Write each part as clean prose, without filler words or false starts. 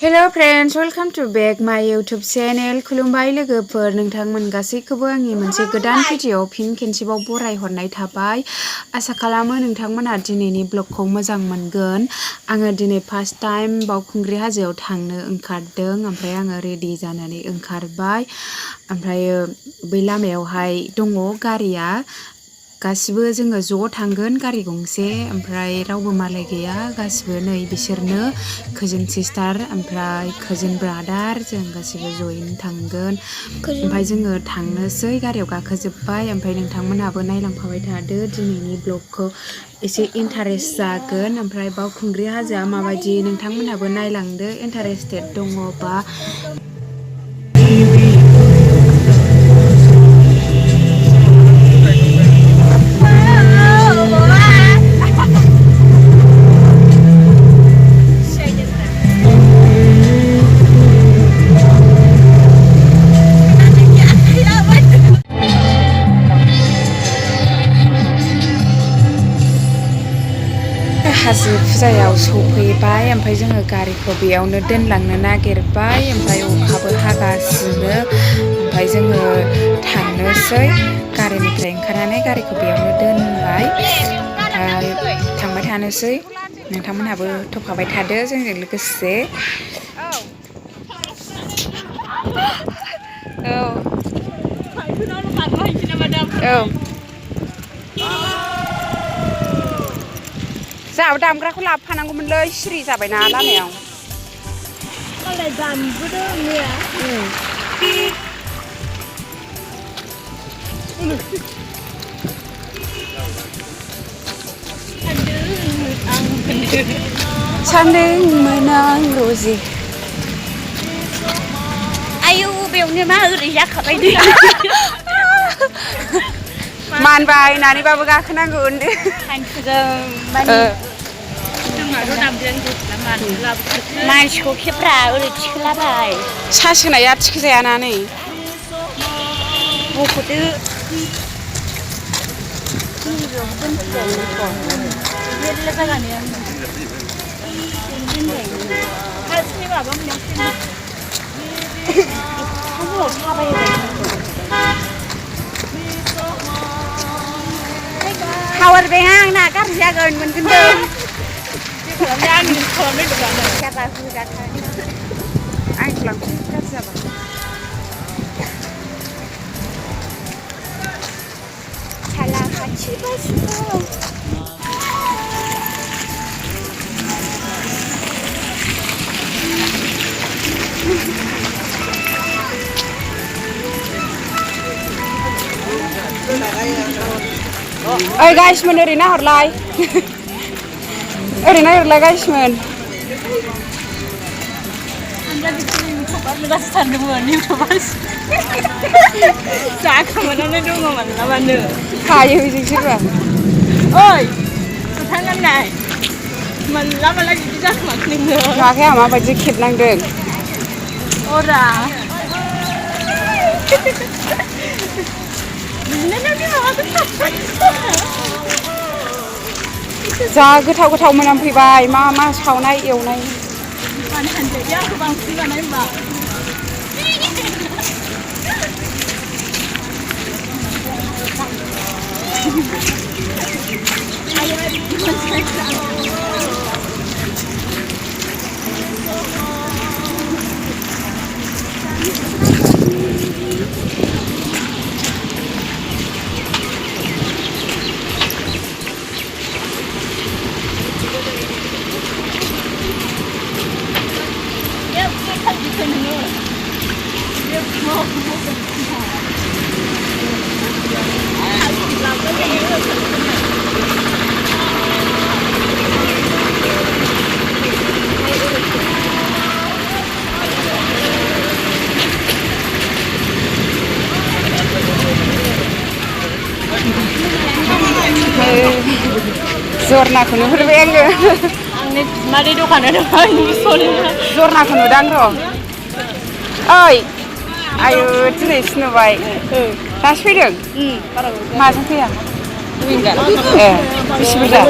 Hello friends welcome to back my YouTube channel खुलुमबाय लोगोफोर नोंथांमोन गासैखौबो आंनि मोनसे गोदान भिडिअ फिन खेनसेबाव बराय हरनाय थाबाय आसा खालामो नोंथांमोना दिनैनि ब्लगखौ मोजां मोनगोन आङो दिनै फार्स्ट टाइम बावखुंग्रि हाजोआव थांनो ओंखारदों ओमफ्राय आङो रेडि जानानै ओंखारबाय ओमफ्राय बै लामायावहाय दङ गारिया गासिबो जोङो ज' थांगोन गारि गंसे ओमफ्राय रावबो मालाय गैया गासिबो नै बिसोरनो कोजोन सिस्टार ओमफ्राय कोजोन ब्रादार जों गासिबो जयैनो थांगोन ओमफ्राय जोङो थांनोसै गारियाव गाखोजोब्बाय ओमफ्राय नोंथांमोनहाबो नायलांफाबाय थादो दिनैनि ब्लगखौ एसे इन्टारेस्ट जागोन ओमफ्राय बावखुंग्रि हाजोआ माबायदि नोंथांमोनहाबो नायलांदो इन्टारेस्टेड दङबा हाजो फुजायाव सफैबाय ओमफ्राय जोङो गारिखौ बेयावनो दोनलांनो नागिरबाय ओमफ्राय अखाबो हागासिनो ओमफ्राय जोङो थांनोसै गारिनिफ्राय ओंखारनानै गारिखौ बेयावनो दोनबाय ओमफ्राय थांबाय थानोसै नोंथांमोनहाबो थफाबाय थादो जोंजों लोगोसे जोंहाबो दामग्राखौ लाबोफानांगौमोनलै सिरि जाबायना लामायाव मालाय दामबोदों मैया सान्दोंमोन आं रजि आयौ बेयावनो मा ओरै जाखाबाय दै मानबाय होननानैबाबो गाखोनांगौ होनदो मानसिखौ खेब्रा ओरै थिखोलाबाय सास होनाया थिखोजायाना नै बख'दो मेरला जागानो पावार बेंक आंना गाज्रि जागोन मोनगोन आंनि खालामनाय आं खालामखौ गाज्रि जाबाय साला खाथि बासिगौ ओइ गाइसमोन ओरै नाहरलाय ओरै नाहरलाय गाइसमोन गासो सानदोंमोन इउटुबार्स जाखांनानै दङमोन नामानो हायो बिजोंसोबा ओइ थांनाय मोनला माला बिदि जाखोमाखै नोङो नुवाखै आं माबायदि खेबनांदों अरा जा गोथाव गोथाव मोनामफैबाय मा मा सावनाय एवनाय मानो हानजाया आंखौ बांसिन जानाय होनबा जरनाखौ नुहुरबाय आङो आंनि मादै दखानाव जरनाखौ नुदां र' ओइ आयु दिनैसो नुबाय दासो फैदों माजों फैया ए बेसे बुरजा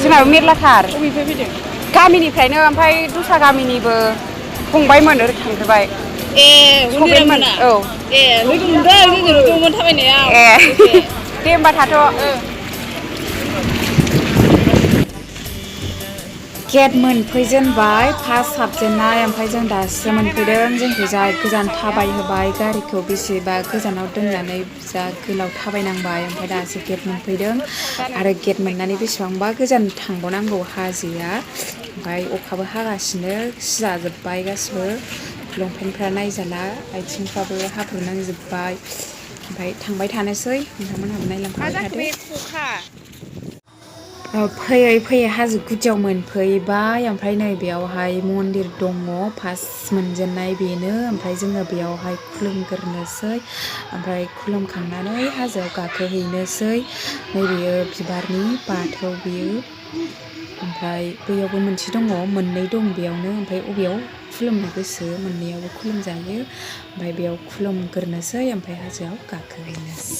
जोंनाबो मेरलाथार बबेनिफ्राय फैदों गामिनिफ्रायनो ओमफ्राय दस्रा गामिनिबो फंबायमोन ओरै थांफेरबाय सफैमोन औ लोगो मोनदों जों दंमोन थाबायनायाव दे होमबा थाथ' गेट मोनफैजेनबाय फार्स्ट हाबजेननाय ओमफ्राय जों दासो मोनफैदों जोंखौ जा गोजान थाबाय होबाय गारिखौ बेसेबा गोजानाव दोननानै जा गोलाव थाबायनांबाय ओमफ्राय दासो गेट मोनफैदों आरो गेट मोननानै बेसेबांबा गोजान थांबावनांगौ हाजोआ ओमफ्राय अखाबो हागासिनो सिजाजोब्बाय गासिबो लंपेन्टफ्रा नायजाला आथिंफ्राबो हाब्रु नांजोब्बाय ओमफ्राय थांबाय थानोसै नोंथांमोनहाबो नायलांबाय थादो फैयै फैयै हाजो गुदियाव मोनफैबाय ओमफ्राय नै बेयावहाय मन्दिर दङ फार्स्ट मोनजेननाय बेनो ओमफ्राय जोङो बेयावहाय खुलुमग्रोनोसै ओमफ्राय खुलुमखांनानै हाजोआव गाखोहैनोसै नैबेयो बिबारनि बाथौ बियो ओमफ्राय बैयावबो मोनसे दङ मोननै दं बेयावनो ओमफ्राय अबेयाव खुलुमनो गोसो मोननैयावबो खुलुमजायो ओमफ्राय बेयाव खुलुमग्रोनोसै ओमफ्राय हाजोआव गाखोहैनोसै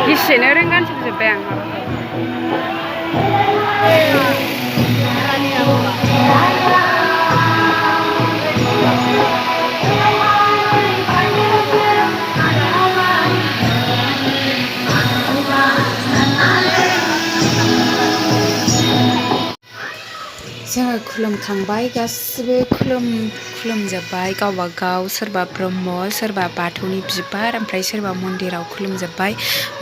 गिसेनो रोंगानजोबजोब्बाय आं जोङो खुलुमखांबाय गासिबो खुलुमजोब्बाय गावबा गाव सोरबा ब्रह्म सोरबा बाथौनि बिबार ओमफ्राय सोरबा मन्दिराव खुलुमजोब्बाय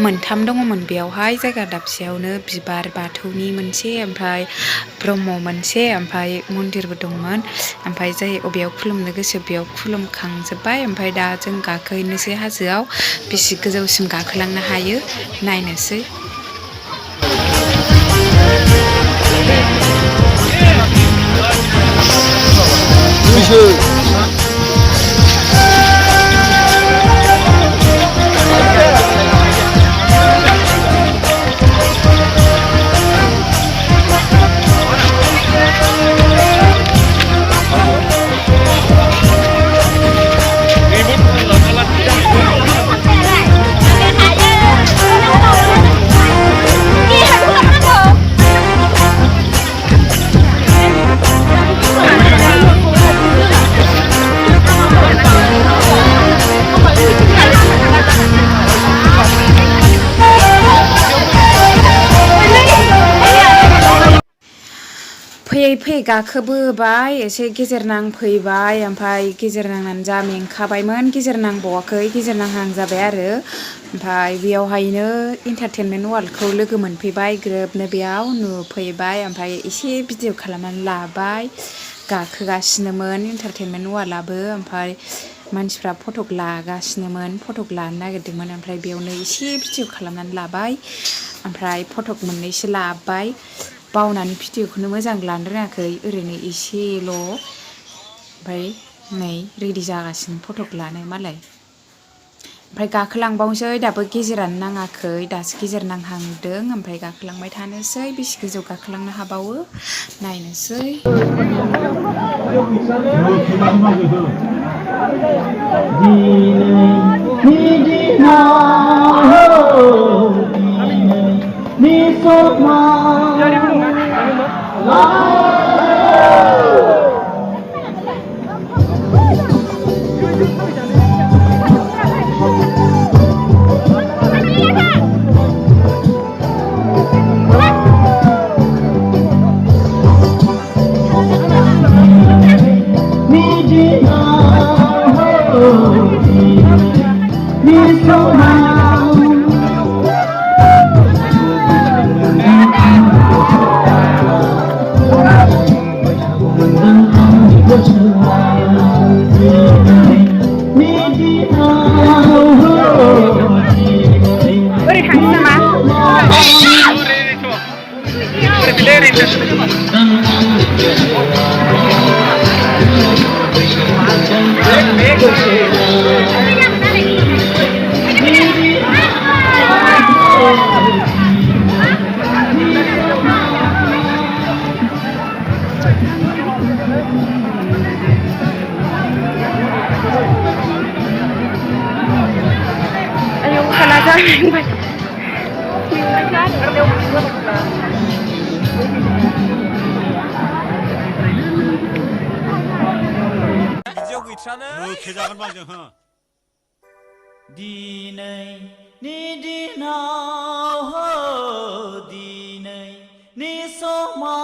मोनथाम दङमोन बेयावहाय जायगा दाबसेयावनो बिबार बाथौनि मोनसे ओमफ्राय ब्रह्म मोनसे ओमफ्राय मन्दिरबो दंमोन ओमफ्राय जाय अबेयाव खुलुमनो गोसो बेयाव खुलुमखांजोब्बाय ओमफ्राय दा जों गाखोहैनोसै हाजोआव बेसे गोजौसिम गाखोलांनो हायो नायनोसै फैयै फैयै गाखोबोबाय एसे गेजेर नांफैबाय ओमफ्राय गेजेर नांनानै जा मेंखाबायमोन गेजेर नांबावाखै गेजेर नांहां जाबाय आरो ओमफ्राय बेयावहायनो इन्टारटेनमेन्ट वार्ल्डखौ लोगो मोनफैबाय ग्रोबनो बेयाव नुफैबाय ओमफ्राय एसे भिडिअ खालामनानै लाबाय गाखोगासिनोमोन इन्टारटेनमेन्ट वार्ल्डआबो ओमफ्राय मानसिफ्रा फटक लागासिनोमोन फटक लानो नागिरदोंमोन ओमफ्राय बेयावनो एसे भिडिअ खालामनानै लाबाय ओमफ्राय फटक मोननैसो लाबाय बावनानै भिडिअखौनो मोजां लानो रोङाखै ओरैनो एसेल' ओमफ्राय नै रेडि जागासिनो फटक लानो मालाय ओमफ्राय गाखोलांबावनोसै दाबो गेजेरानो नाङाखै दासो गेजेर नांहांदों ओमफ्राय गाखोलांबाय थानोसै बेसे गोजौ गाखोलांनो हाबावो नायनोसै ayo kana jalan bay 기지하고 있잖아. 그렇게 작은 방정. Dinai ni dinau dinai ni soma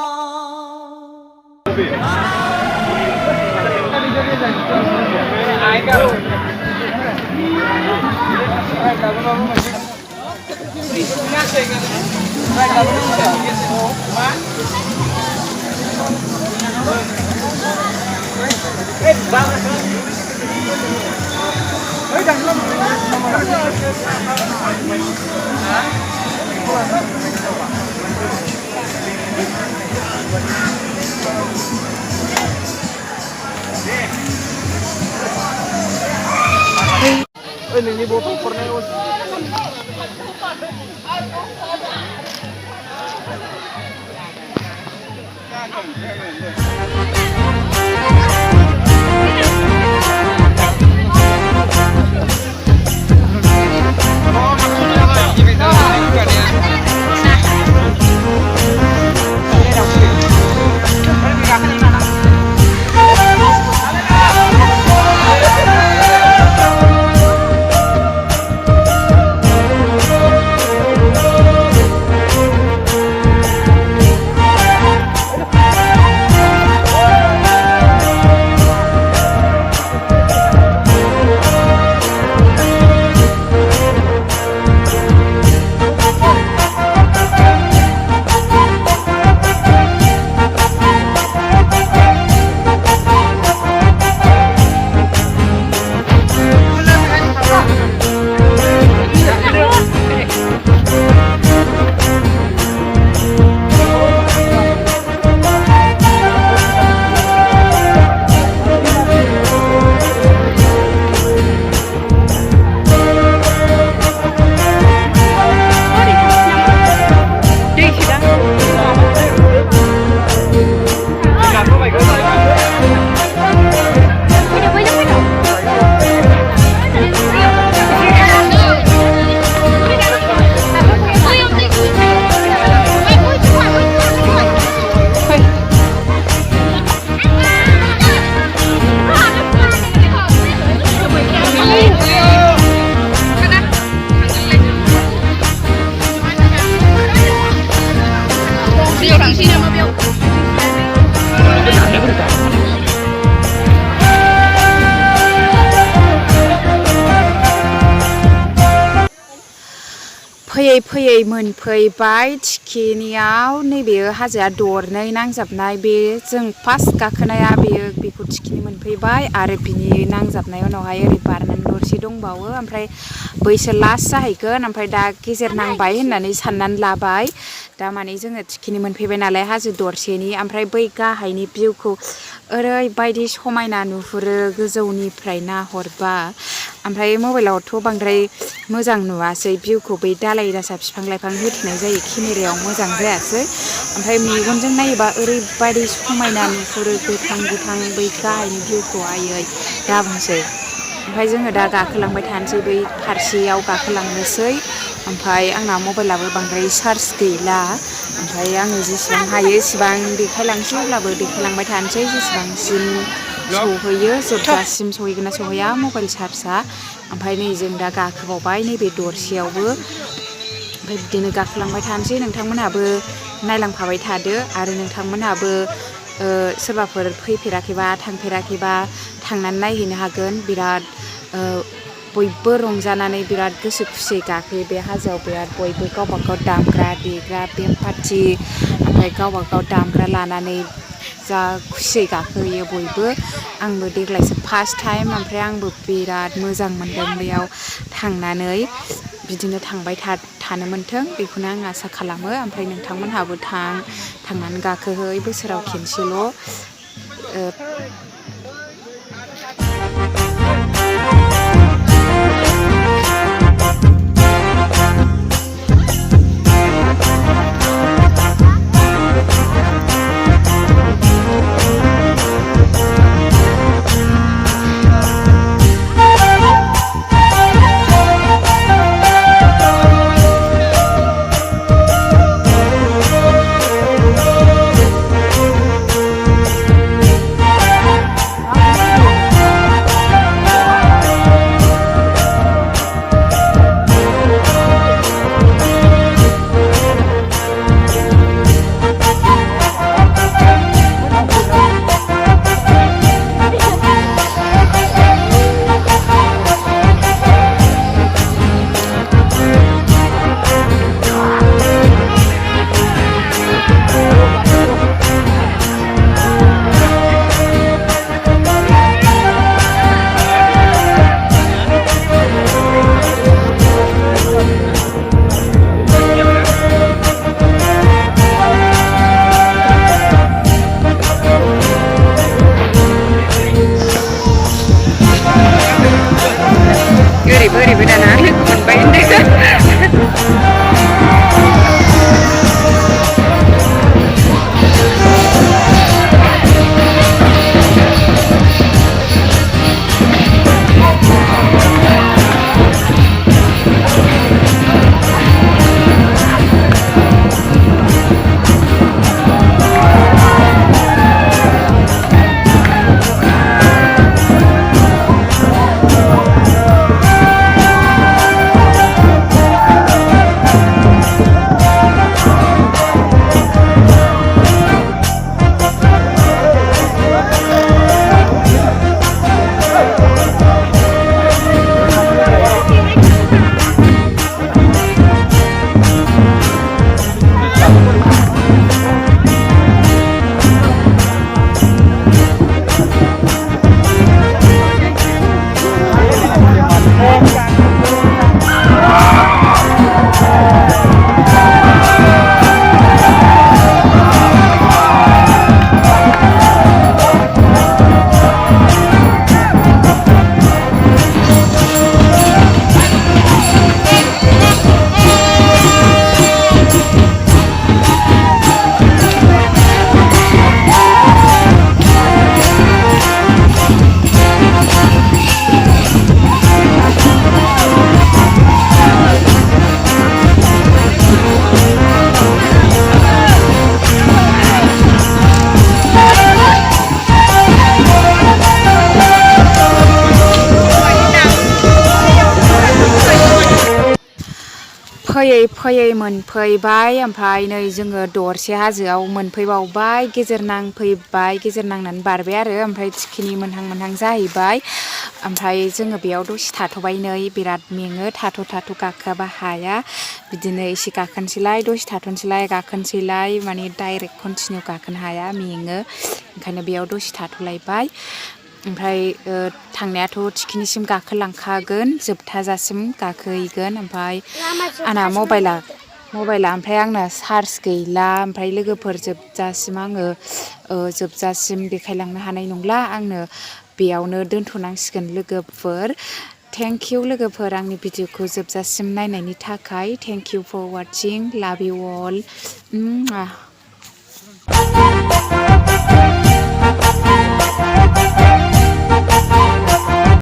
ini botol Cornelius. फैयै मोनफैबाय थिखिनियाव नैबे हाजोआ दरनै नांजाबनाय बे जों फार्स्ट गाखोनाया बेखौ थिखिनि मोनफैबाय आरो बिनि नांजाबनाय उनावहाय ओरै बारनानै दरसे दंबावो ओमफ्राय बैसो लास्ट जाहैगोन ओमफ्राय दा गेजेर नांबाय होननानै साननानै लाबाय दा माने जोङो थिखिनि मोनफैबाय नालाय हाजो दरसेनि ओमफ्राय बै गाहायनि भिउखौ ओरैबायदि समायना नुहुरो गोजौनिफ्राय नाहरबा ओमफ्राय मबाइलावथ' बांद्राय मोजां नुवासै भिउखौ बै दालाय दासा बिफां लाइफां होथेनाय जायो केमेरायाव मोजां जायासै ओमफ्राय मेगनजों नायोबा ओरैबायदि समायना नुहुरो गोथां गोथां बै गाहायनि भिउखौ आयै दाबुंसै ओमफ्राय जोङो दा गाखोलांबाय थानोसै बै फारसेयाव गाखोलांनोसै ओमफ्राय आंना मबाइलाबो बांद्राय चार्ज गैला ओमफ्राय आङो जेसेबां हायो एसेबां देखायलांसै अब्लाबो देखायलांबाय थानोसै जेसेबांसिम सहैयो जोबजासिम सहैगोन ना सहैया मबाइल चार्जआ ओमफ्राय नै जों दा गाखोबावबाय नैबे दरसेयावबो ओमफ्राय बिदिनो गाखोलांबाय थानोसै नोंथांमोनहाबो नायलांफाबाय थादो आरो नोंथांमोनहाबो सोरबाफोर फैफेराखैबा थांफेराखैबा थांनानै नायहैनो हागोन बिराद बयबो रंजानानै बिराद गोसो खुसियै गाखोयो बे हाजोआव बिराद बयबो गावबा गाव दामग्रा देग्रा बेम पार्टि ओमफ्राय गावबा गाव दामग्रा लानानै जा खुसियै गाखोयो बयबो आंबो देग्लायसो फार्स्ट टाइम ओमफ्राय आंबो बिराद मोजां मोनदों बेयाव थांनानै बिदिनो थांबाय थानो मोन्थों बेखौनो आं आसा खालामो ओमफ्राय नोंथांमोनहाबो थांनानै गाखोहै बोसोराव खेनसेल' फैयै फैयै मोनफैबाय ओमफ्राय नै जोङो दरसे हाजोआव मोनफैबावबाय गेजेर नांफैबाय गेजेर नांनानै बारबाय आरो ओमफ्राय थिखिनि मोनहां मोनहां जाहैबाय ओमफ्राय जोङो बेयाव दसे थाथ'बाय नै बिराद मेङो थाथ' गाखोआबा हाया बिदिनो एसे गाखोनोसैलाय दसे थाथ'नोसैलाय गाखोनोसैलाय माने डाइरेक्ट कन्टिनिउ गाखोनो हाया मेङो ओंखायनो बेयाव दसे थाथ'लायबाय ओमफ्राय थांनायाथ' थिखिनिसिम गाखोलांखागोन जोबथाजासिम गाखोहैगोन ओमफ्राय आंना मबाइला ओमफ्राय आंना चार्ज गैला ओमफ्राय लोगोफोर जोबजासिम देखायलांनो हानाय नंला आंनो बेयावनो दोनथ'नांसिगोन लोगोफोर थेंक इउ लोगोफोर आंनि भिडिअखौ जोबजासिम नायनायनि थाखाय थेंक इउ फर वाचिं लाभ इउ अल